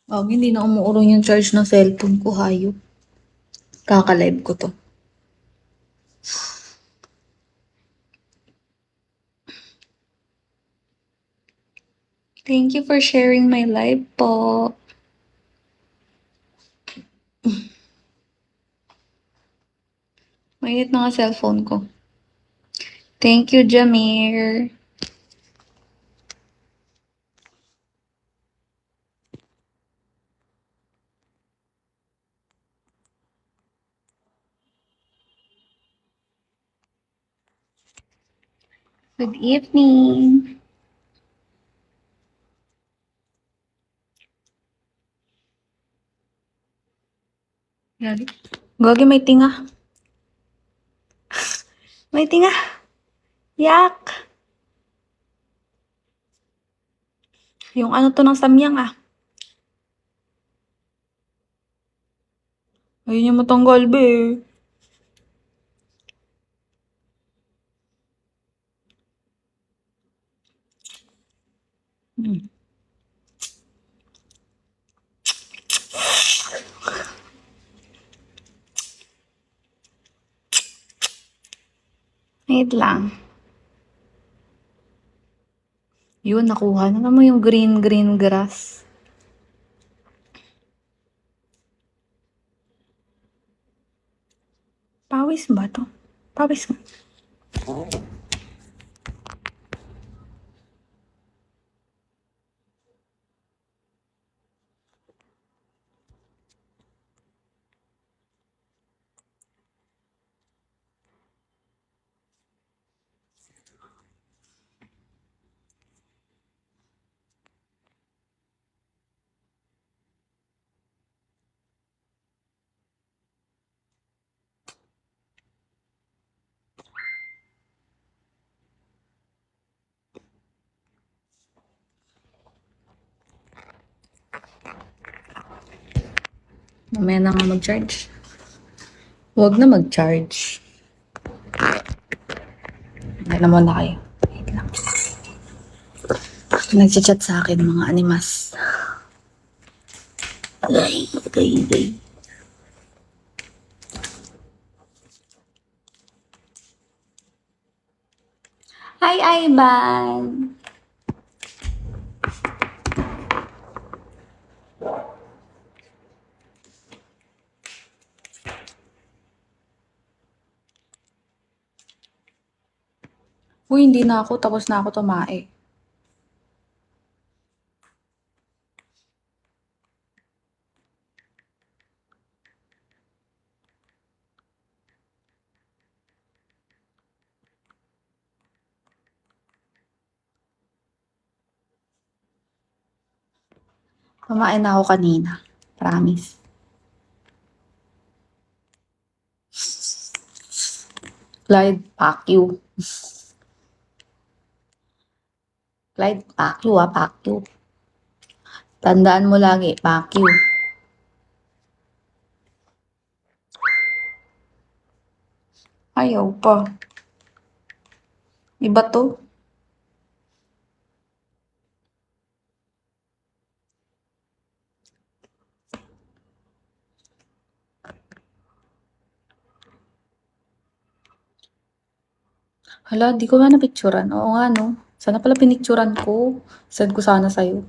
Hindi na umuurong yung charge ng cellphone ko, hayop. Kaka-live ko to. Thank you for sharing my live po. Mainit na nga cellphone ko. Thank you, Jamir. Good evening. Yari. Gagi, may tinga. May tinga. Yak. Yung ano to ng samyang ah. Ayun yung matanggal be. Hmm. Wait lang. Yun, nakuha na naman yung green grass. Pawis ba to? Pawis nga. Mamaya na nga mag-charge. Huwag na mag-charge. Hindi na muna kayo. Wait lang. Nag-chat sa akin mga animas. Agay. Hi, Ivan! Uy, hindi na ako. Tapos na ako tumae. Kumain na ako kanina. Promise. Clyde, fuck you. Clyde, fuck you ah, fuck you. Tandaan mo lagi, fuck you. Ayaw pa. Iba to. Hala, di ko nga napicturan. Oo nga, no? Sana pala pinicturan ko. Send ko sana sa'yo.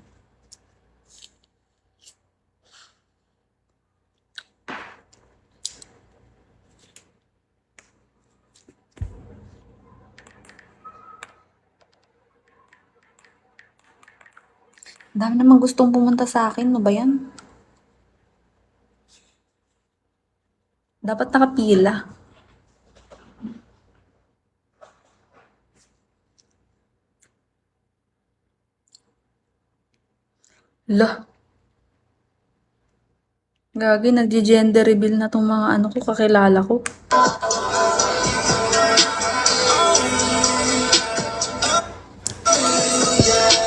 Ang dami namang gustong pumunta sa akin. Ano ba yan? Dapat nakapila. Lah. Gagi, nagje-gender reveal na tong mga ano ko, kakilala ko.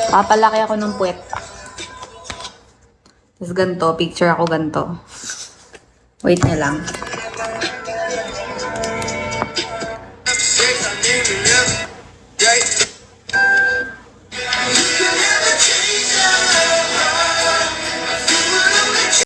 Papalaki ako ng puwet. Tapos ganito, picture ako ganito. Wait na lang.